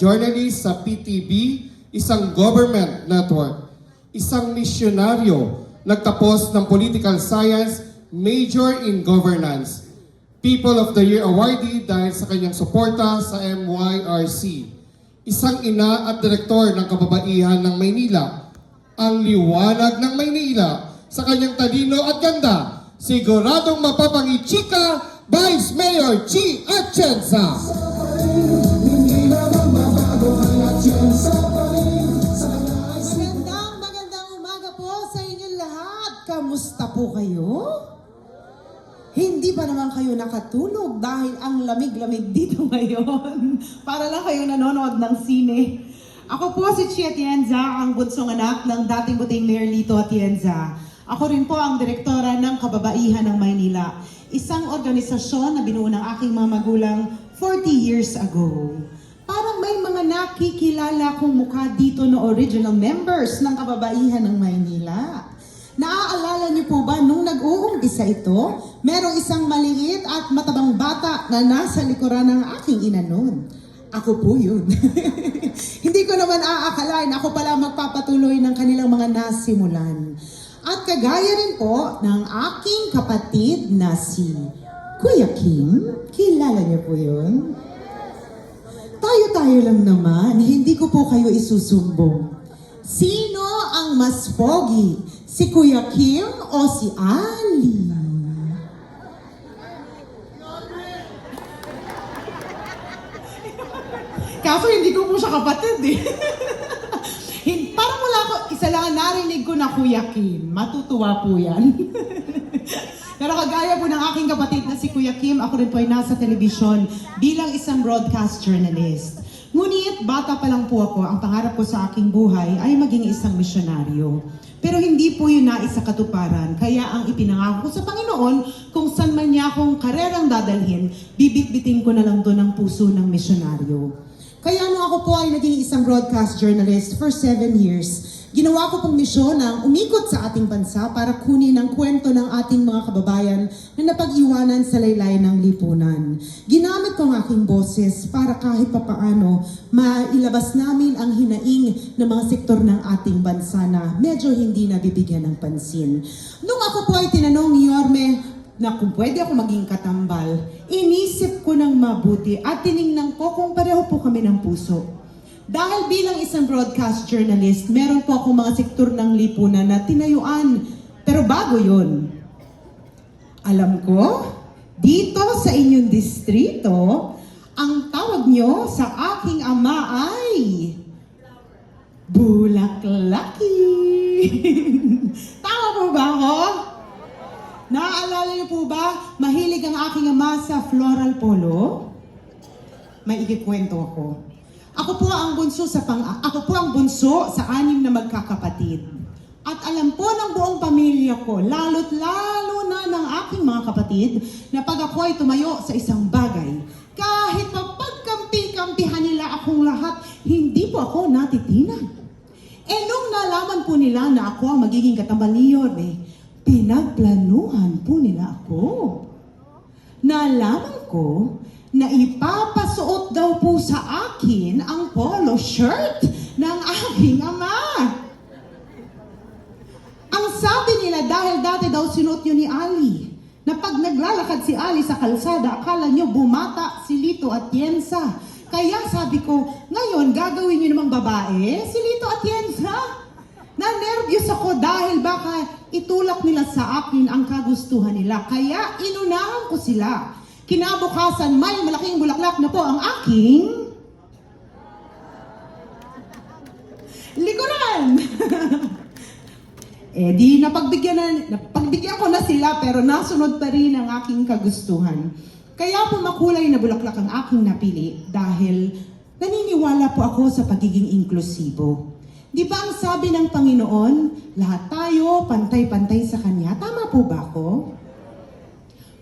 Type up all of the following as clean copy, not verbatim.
journalist sa PTV, isang government network, isang misyonaryo, nagtapos ng political science, major in governance. People of the Year awardee dahil sa kanyang suporta sa MYRC. Isang ina at direktor ng kababaihan ng Maynila. Ang liwanag ng Maynila sa kanyang talino at ganda. Siguradong mapapangichika, Vice Mayor Chi Atienza. Magandang umaga po sa inyong lahat. Kamusta po kayo? Hindi ba naman kayo nakatulog dahil ang lamig-lamig dito ngayon? Para lang kayo nanonood ng sine. Ako po si Chi Atienza, ang bunsong anak ng dating buting Mayor Lito Atienza. Ako rin po ang direktora ng Kababaihan ng Maynila, isang organisasyon na binuo ng aking mga magulang 40 years ago. Parang may mga nakikilala kong mukha dito na original members ng Kababaihan ng Maynila. Naaalala niyo po ba nung nag-uumpisa ito, merong isang maliit at matabang bata na nasa likuran ng aking ina noon. Ako po yun. Hindi ko naman aakalain, ako pala magpapatuloy ng kanilang mga nasimulan. At kagaya rin po ng aking kapatid na si Kuya Kim. Kilala niyo po yun? Tayo-tayo lang naman, hindi ko po kayo isusumbong. Sino ang mas pogi? Si Kuya Kim o si Ali? Kaso hindi ko po siya kapatid eh. Parang wala ko, isa lang narinig ko na Kuya Kim. Matutuwa po yan. Pero kagaya po ng aking kapatid na si Kuya Kim, ako rin po ay nasa telebisyon bilang isang broadcast journalist. Ngunit bata pa lang po ako, ang pangarap ko sa aking buhay ay maging isang misyonaryo. Pero hindi po yun nais sa katuparan. Kaya ang ipinangako ko sa Panginoon, kung saan man niya akong karerang dadalhin, bibitbitin ko na lang doon ang puso ng misyonaryo. Kaya nung ako po ay naging isang broadcast journalist for 7 years, ginawa ko pong misyon ng umikot sa ating bansa para kunin ang kwento ng ating mga kababayan na napag-iwanan sa laylayan ng lipunan. Ginamit ko ang aking boses para kahit papaano mailabas namin ang hinaing ng mga sektor ng ating bansa na medyo hindi nabibigyan ng pansin. Nung ako po ay tinanong ni Yorme na kung pwede ako maging katambal, inisip ko ng mabuti at tiningnan ko kung pareho po kami ng puso. Dahil bilang isang broadcast journalist, meron po akong mga sektor ng lipunan na tinayuan. Pero bago yun, alam ko, dito sa inyong distrito, ang tawag nyo sa aking ama ay Bulaklaki. Tama po ba ako? Naaalala niyo po ba, mahilig ang aking ama sa floral polo? May ikikwento ako. Ako po ang bunso sa 6 na magkakapatid. At alam po ng buong pamilya ko, lalo't lalo na ng aking mga kapatid, na pag ako ay tumayo sa isang bagay, kahit mapagkampi-kampihan nila akong lahat, hindi po ako natitinan. Nung nalaman po nila na ako ang magiging katambal ni Yorme, pinagplanuhan po nila ako. Nalaman ko na ipapasuot daw po sa akin ang polo shirt ng aking ama. Ang sabi nila dahil dati daw sinuot yun ni Ali, na pag naglalakad si Ali sa kalsada, akala nyo bumata si Lito Atienza. Kaya sabi ko, ngayon gagawin nyo namang babae, si Lito Atienza. Na-nervyos ako dahil baka itulak nila sa akin ang kagustuhan nila. Kaya inunahan ko sila. Kinabukasan, may malaking bulaklak na po ang aking likuran. Di napagbigyan ko na sila pero nasunod pa rin ang aking kagustuhan. Kaya po makulay na bulaklak ang aking napili dahil naniniwala po ako sa pagiging inklusibo. Di ba ang sabi ng Panginoon, lahat tayo pantay-pantay sa Kanya? Tama po ba ako?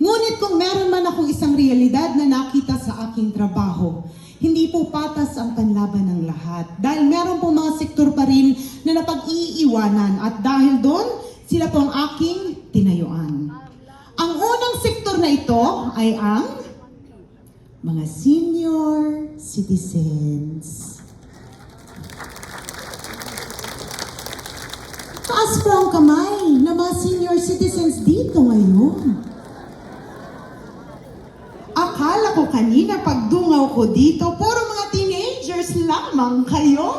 Ngunit kung meron man akong isang realidad na nakita sa aking trabaho, hindi po patas ang panlaban ng lahat. Dahil meron po mga sektor pa rin na napag-iiwanan at dahil doon, sila po ang aking tinayuan. Ang unang sektor na ito ay ang mga senior citizens. Itaas po ang kamay ng mga senior citizens dito ngayon. Akala ko kanina pagdungaw ko dito, puro mga teenagers lamang kayo.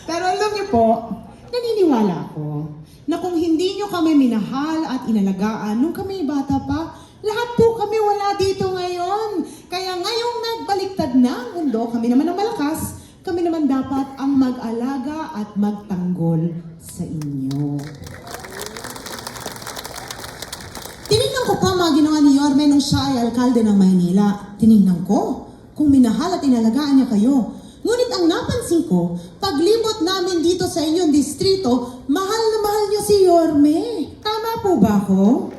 Pero alam niyo po, naniniwala ako na kung hindi niyo kami minahal at inalagaan nung kami bata pa, lahat po kami wala dito ngayon. Kaya ngayong nagbaliktad na ang mundo, kami naman ang malakas, kami naman dapat ang mag-alaga at magtanggol sa inyo. Tinignan ko pa mga ginawa ni Yorme nung siya ay alkalde ng Maynila. Tinignan ko kung minahal at inalagaan niya kayo. Ngunit ang napansin ko, paglibot namin dito sa inyong distrito, mahal na mahal niyo si Yorme. Tama po ba ako?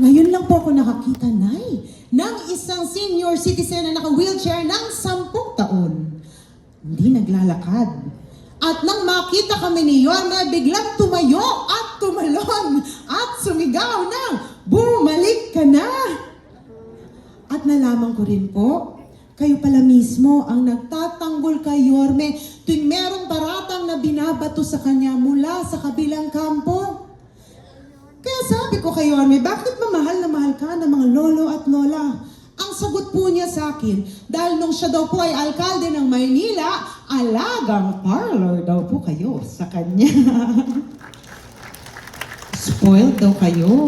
Ngayon lang po ako nakakita, Nay, ng isang senior citizen na naka-wheelchair ng 10 taon. Hindi naglalakad. At nang makita kami ni Yorme, biglang tumayo at tumalon at sumigaw ng, "Bumalik ka na!" At nalaman ko rin po, kayo pala mismo ang nagtatanggol kay Yorme tuwing merong paratang na binabato sa kanya mula sa kabilang kampo. Kaya sabi ko kay Yorme, bakit mamahal na mahal ka ng mga lolo at lola? Ang sagot po niya sa akin, dahil nung siya daw po ay alkalde ng Maynila, alagang parlor daw po kayo sa kanya. Spoiled daw kayo.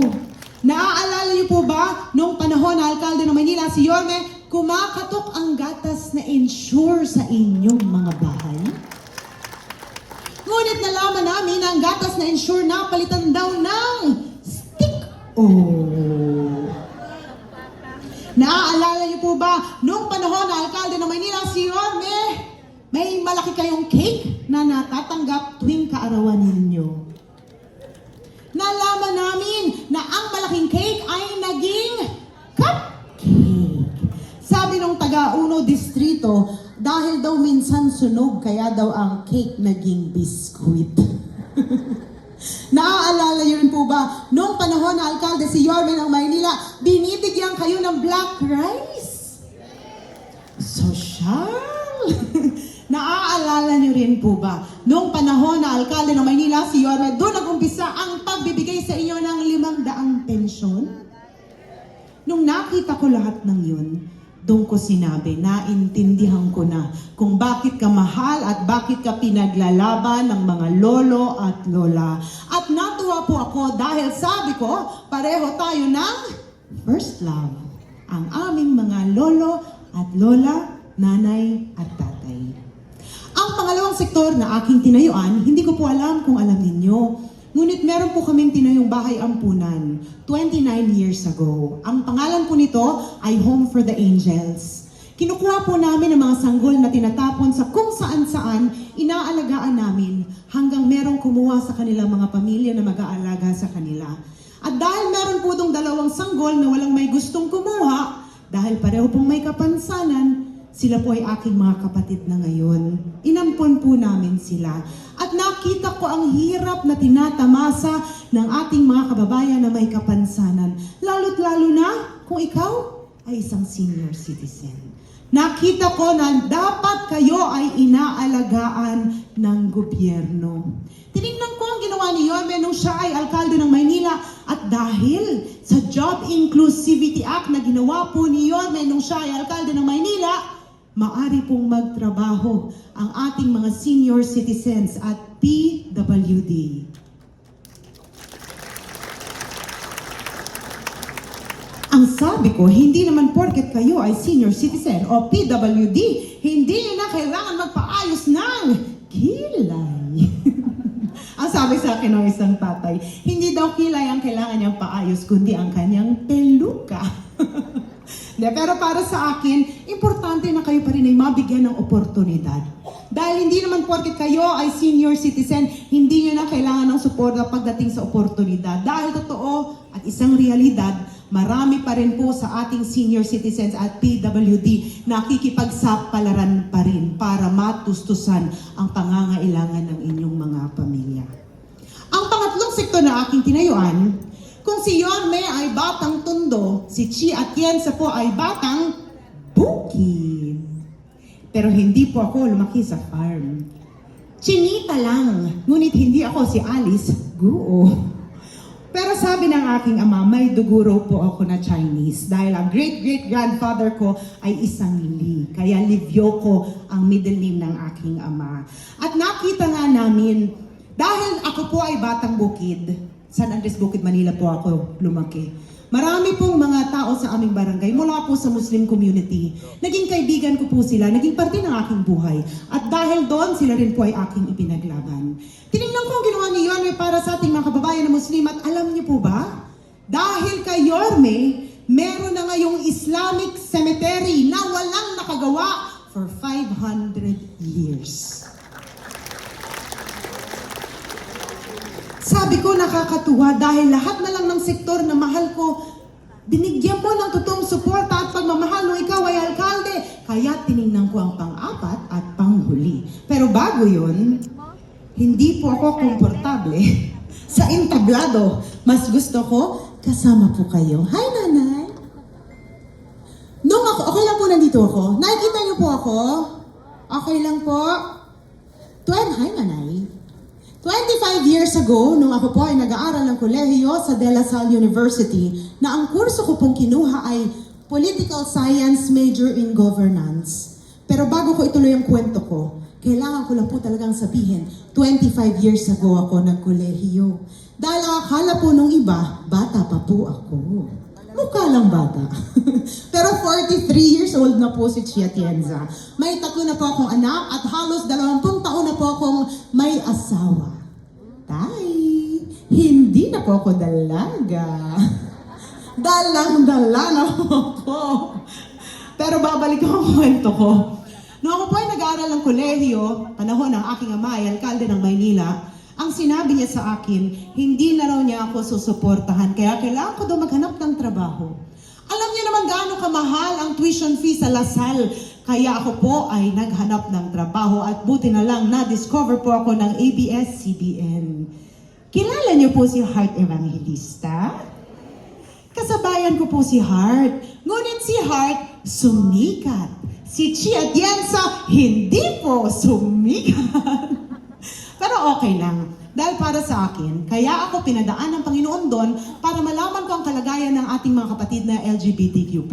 Naaalala niyo po ba, nung panahon na alkalde ng Maynila si Yorme, kumakatok ang gatas na ensure sa inyong mga bahay? Ngunit nalaman namin na ang gatas na ensure na palitan daw ng stick. Oh. Naaalala niyo po ba, nung panahon na alkalde ng Maynila si Yorme, may malaki kayong cake na natatanggap tuwing kaarawan ninyo. Nalaman namin na ang malaking cake ay naging cupcake. Sabi nung taga-Uno Distrito, dahil daw minsan sunog, kaya daw ang cake naging biskuit. Naaalala niyo rin po ba, nung panahon na alkalde si Yorme ng Maynila, binibigyan kayo ng black rice? Social! Naaalala niyo rin po ba, nung panahon na alkalde ng Maynila si Yorme, doon nag-umpisa ang pagbibigay sa inyo ng 500 pensyon? Nung nakita ko lahat ng yun, doon ko sinabi, naintindihan ko na kung bakit ka mahal at bakit ka pinaglalaban ng mga lolo at lola. At natuwa po ako dahil sabi ko, pareho tayo ng first love. Ang aming mga lolo at lola, nanay at tatay. Ang pangalawang sektor na aking tinayuan, hindi ko po alam kung alam ninyo. Ngunit meron po kaming tinayong bahay ampunan 29 years ago. Ang pangalan po nito ay Home for the Angels. Kinukuha po namin ang mga sanggol na tinatapon sa kung saan-saan, inaalagaan namin hanggang merong kumuha sa kanilang mga pamilya na mag-aalaga sa kanila. At dahil meron po itong 2 sanggol na walang may gustong kumuha, dahil pareho pong may kapansanan, sila po ay aking mga kapatid na ngayon. Inampon po namin sila. At nakita ko ang hirap na tinatamasa ng ating mga kababayan na may kapansanan. Lalo't lalo na kung ikaw ay isang senior citizen. Nakita ko na dapat kayo ay inaalagaan ng gobyerno. Tinignan ko ang ginawa ni Yorme nung siya ay alkalde ng Maynila. At dahil sa Job Inclusivity Act na ginawa po ni Yorme nung siya ay alkalde ng Maynila, maari pong magtrabaho ang ating mga senior citizens at PWD. Ang sabi ko, hindi naman porket kayo ay senior citizen o PWD, hindi nyo na kailangan magpaayos ng kilay. Ang sabi sa akin ng isang tatay, hindi daw kilay ang kailangan niyang paayos, kundi ang kanyang peluka. Pero para sa akin, importante na kayo pa rin ay mabigyan ng oportunidad. Dahil hindi naman porket kayo ay senior citizen, hindi nyo na kailangan ng suporta pagdating sa oportunidad. Dahil totoo at isang realidad, marami pa rin po sa ating senior citizens at PWD na nakikipagsapalaran pa rin para matustusan ang pangangailangan ng inyong mga pamilya. Ang pangatlong sektor na aking tinayuan, kung si Yorme ay batang Tondo, si Chi Atienza po ay batang Bukid. Pero hindi po ako lumaki sa farm. Chinita lang, ngunit hindi ako si Alice Guo. Pero sabi ng aking ama, may duguro po ako na Chinese dahil ang great-great-grandfather ko ay isang Li. Kaya Livio ko ang middle name ng aking ama. At nakita nga namin, dahil ako po ay batang bukid, San Andres Bukid, Manila po ako lumaki. Marami pong mga tao sa aming barangay mula po sa Muslim community. Naging kaibigan ko po sila, naging parte ng aking buhay. At dahil doon, sila rin po ay aking ipinaglaban. Tinignan ko ang ginawa ni Yorme para sa ating mga kababayan na Muslim at alam niyo po ba? Dahil kay Yorme, meron na ngayong Islamic cemetery na walang nakagawa for 500 years. Sabi ko, nakakatuwa dahil lahat na lang ng sektor na mahal ko, binigyan mo ng totoong suporta at pagmamahal nung ikaw ay alkalde. Kaya tiningnan ko ang pang-apat at panghuli. Pero bago yun, hindi po ako komportable sa entablado. Mas gusto ko, kasama po kayo. Hi, Nanay! Nung ako, okay lang po nandito ako. Nakikita niyo po ako? Okay lang po? Hi, Nanay! 25 years ago, nung ako po ay nag-aaral ng kolehiyo sa De La Salle University, na ang kurso ko pong kinuha ay Political Science major in Governance. Pero bago ko ituloy ang kwento ko, kailangan ko lang po talagang sabihin, 25 years ago ako nag-kolehiyo. Dahil ang akala po nung iba, bata pa po ako. Mukha lang bata. Pero 43 years old na po si Chia Tienza. May 3 na po akong anak at halos 20 taon na po akong may asawa. Tay, hindi na po ako dalaga. Dalang-dala na po ako. Pero babalik ko ang kwento ko. Noong ako po ay nag-aaral ng kolehiyo, panahon ng aking ama ay alkalde ng Maynila, ang sinabi niya sa akin, hindi na raw niya ako susuportahan, kaya kailangan ko daw maghanap ng trabaho. Alam niyo naman gaano kamahal ang tuition fee sa La Salle, kaya ako po ay naghanap ng trabaho at buti na lang na-discover po ako ng ABS-CBN. Kilala niyo po si Heart Evangelista? Kasabayan ko po si Heart, ngunit si Heart sumikat. Si Chia Tienza hindi po sumikat. Pero okay lang. Dahil para sa akin, kaya ako pinadaan ng Panginoon doon para malaman ko ang kalagayan ng ating mga kapatid na LGBTQ+.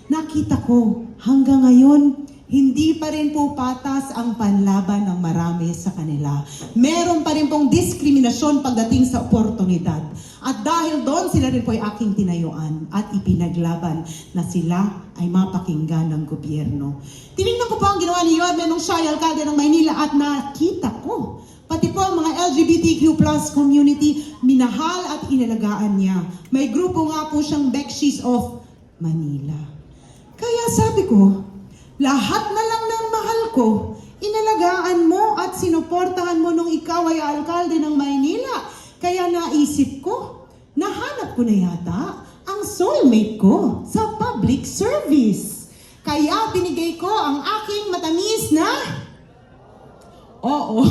Nakita ko, hanggang ngayon, hindi pa rin po patas ang panlaban ng marami sa kanila. Meron pa rin pong diskriminasyon pagdating sa oportunidad. At dahil doon, sila rin po ay aking tinayuan at ipinaglaban na sila ay mapakinggan ng gobyerno. Tinignan ko po ang ginawa ni Yorme nung siya ay alkalde ng Maynila at nakita ko. Pati po ang mga LGBTQ+ community, minahal at inalagaan niya. May grupo nga po siyang Bekshis of Manila. Kaya sabi ko, lahat na lang ng mahal ko, inalagaan mo at sinuportahan mo nung ikaw ay alkalde ng Maynila. Kaya naisip ko, nahanap ko na yata ang soulmate ko sa public service. Kaya binigay ko ang aking matamis na oo.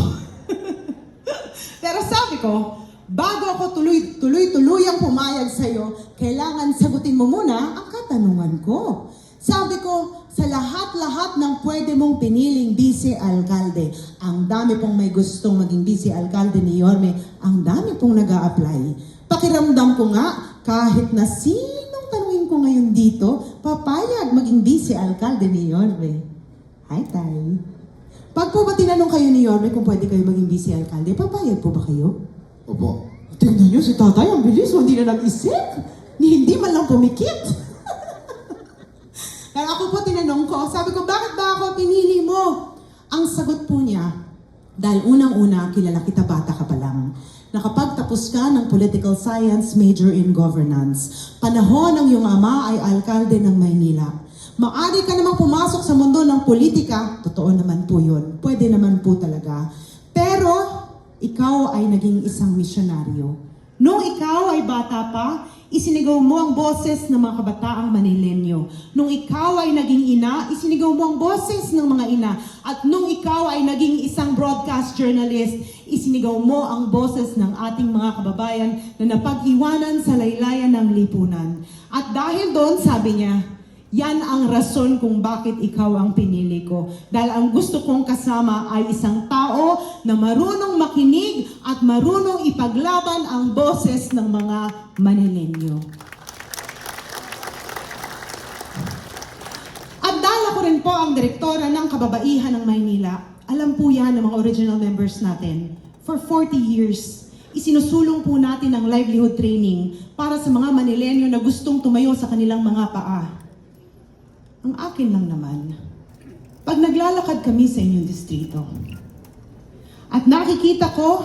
Pero sabi ko, bago ako tuloy-tuluyang pumayag sa'yo, kailangan sagutin mo muna ang katanungan ko. Sabi ko, sa lahat-lahat ng pwede mong piniling vice-alkalde, ang dami pong may gustong maging vice-alkalde ni Yorme, ang dami pong nag-a-apply. Pakiramdam ko nga, kahit na sinong tanungin ko ngayon dito, papayag maging vice-alkalde ni Yorme. Hi, Tay. Pag po ba tinanong kayo ni Yorme kung pwede kayo maging vice-alkalde, papayag po ba kayo? Opo. Tingnan niyo si tatay, ang bilis, hindi na nag-isip. Hindi man lang pumikit. Pero ako po tinanong ko, sabi ko, bakit ba ako pinili mo? Ang sagot po niya, dahil unang-una, kilala kita, bata ka pa lang. Nakapagtapos ka ng Political Science major in Governance. Panahon ng iyong ama ay alkalde ng Maynila. Maaari ka namang pumasok sa mundo ng politika, totoo naman po yun, pwede naman po talaga. Pero, ikaw ay naging isang misyonaryo. Nung ikaw ay bata pa, isinigaw mo ang boses ng mga kabataang Manilenyo. Nung ikaw ay naging ina, isinigaw mo ang boses ng mga ina. At nung ikaw ay naging isang broadcast journalist, isinigaw mo ang boses ng ating mga kababayan na napag-iwanan sa laylayan ng lipunan. At dahil doon, sabi niya, Yan ang rason kung bakit ikaw ang pinili ko. Dahil ang gusto kong kasama ay isang tao na marunong makinig at marunong ipaglaban ang boses ng mga Manilenyo. At dahil ako rin po ang direktora ng Kababaihan ng Maynila, alam po yan ng mga original members natin. For 40 years, isinusulong po natin ang livelihood training para sa mga Manilenyo na gustong tumayo sa kanilang mga paa. Ang akin lang naman, pag naglalakad kami sa inyong distrito, at nakikita ko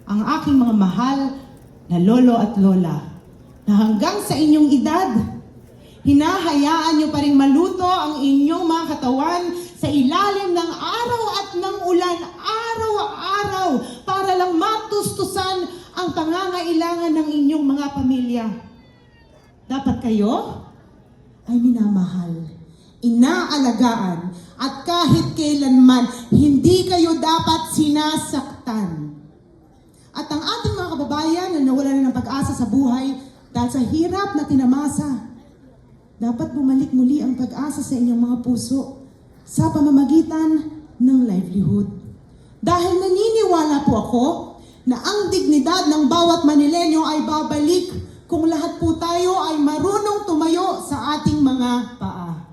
ang aking mga mahal na lolo at lola, na hanggang sa inyong edad, hinahayaan nyo pa rin maluto ang inyong mga katawan sa ilalim ng araw at ng ulan, araw-araw, para lang matustusan ang pangangailangan ng inyong mga pamilya. Dapat kayo ay minamahal, inaalagaan, at kahit kailanman, hindi kayo dapat sinasaktan. At ang ating mga kababayan na nawalan na ng pag-asa sa buhay dahil sa hirap na tinamasa, dapat bumalik muli ang pag-asa sa inyong mga puso sa pamamagitan ng livelihood. Dahil naniniwala po ako na ang dignidad ng bawat Manilenyo ay babalik kung lahat po tayo ay marunong tumayo sa ating mga paa.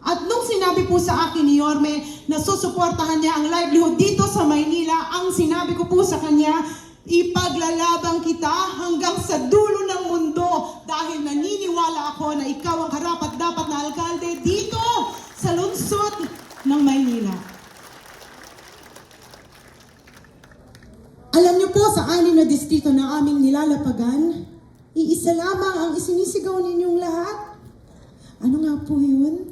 At nung sinabi po sa akin ni Yorme na susuportahan niya ang livelihood dito sa Maynila, ang sinabi ko po sa kanya, ipaglalaban kita hanggang sa dulo ng mundo dahil naniniwala ako na ikaw ang karapat-dapat na alkalde dito sa lungsod ng Maynila. Alam niyo po, sa 6 na distrito na aming nilalapagan, iisa lamang ang isinisigaw ninyong lahat. Ano nga po yun?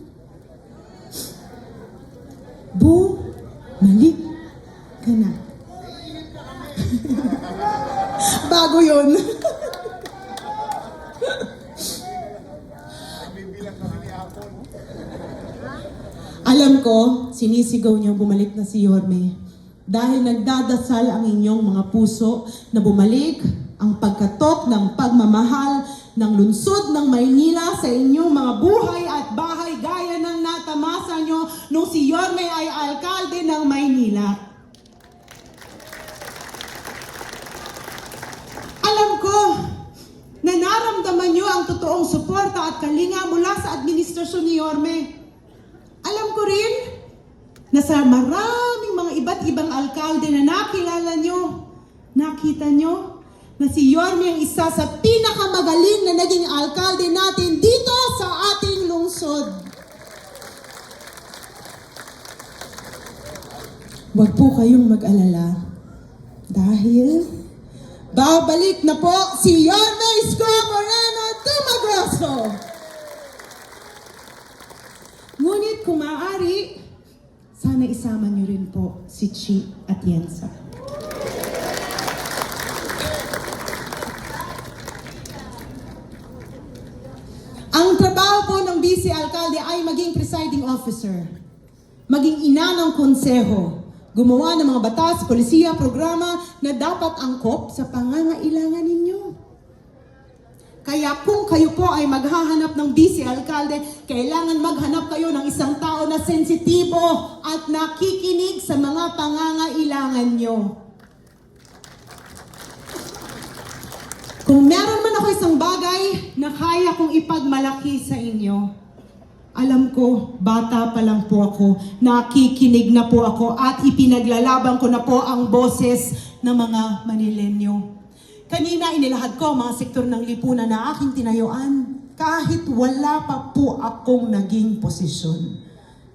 Bumalik ka na. Bago yun. Alam ko, sinisigaw niyo bumalik na si Yorme. Dahil nagdadasal ang inyong mga puso na bumalik ang pagkatok ng pagmamahal ng lungsod ng Maynila sa inyong mga buhay at bahay gaya ng natamasa nyo nung si Yorme ay alkalde ng Maynila. Alam ko na naramdaman nyo ang totoong suporta at kalinga mula sa administrasyon ni Yorme. Alam ko rin na sa maraming mga iba't ibang alkalde na nakilala nyo, nakita nyo, na si Yorme ang isa sa pinakamagaling na naging alkalde natin dito sa ating lungsod. Huwag po kayong mag-alala dahil babalik na po si Yorme Isko Moreno Tumagroso. Ngunit kung maaari, sana isama niyo rin po si Chi Atienza. Ang trabaho po ng vice alkalde ay maging presiding officer, maging ina ng konseho, gumawa ng mga batas, polisiya, programa na dapat angkop sa pangangailangan ninyo. Kaya kung kayo po ay maghahanap ng vice alkalde, kailangan maghanap kayo ng isang tao na sensitibo at nakikinig sa mga pangangailangan nyo. Kung meron man ako isang bagay na kaya kong ipagmalaki sa inyo, alam ko, bata pa lang po ako, nakikinig na po ako at ipinaglalaban ko na po ang boses ng mga Manilenyo. Kanina inilahad ko mga sektor ng lipunan na aking tinayuan kahit wala pa po akong naging posisyon.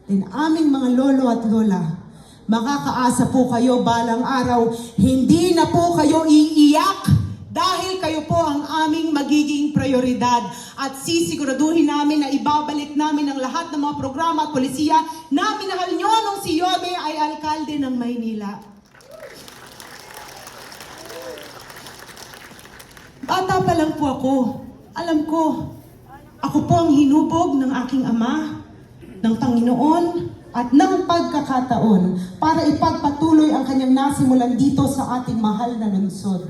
Then aming mga lolo at lola, makakaasa po kayo balang araw, hindi na po kayo iiyak dahil kayo po ang aming magiging prioridad at sisiguraduhin namin na ibabalik namin ang lahat ng mga programa at polisiya na minahal nyo nung si Yorme ay alkalde ng Maynila. Bata pa lang po ako. Alam ko, ako po ang hinubog ng aking ama, ng Panginoon, at ng pagkakataon para ipagpatuloy ang kanyang nasimulan dito sa ating mahal na lungsod.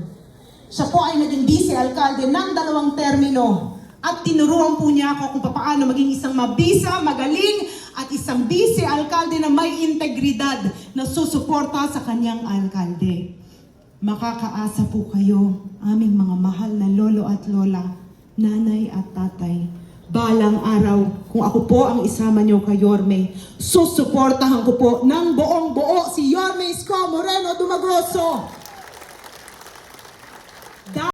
Siya po ay naging vice-alkalde ng 2 termino At tinuruan po niya ako kung paano maging isang mabisa, magaling, at isang vice-alkalde na may integridad na susuporta sa kanyang alkalde. Makakaasa po kayo, aming mga mahal na lolo at lola, nanay at tatay. Balang araw, kung ako po ang isama niyo kay Yorme, susuportahan ko po ng buong buo si Yorme Isko Moreno Dumagroso.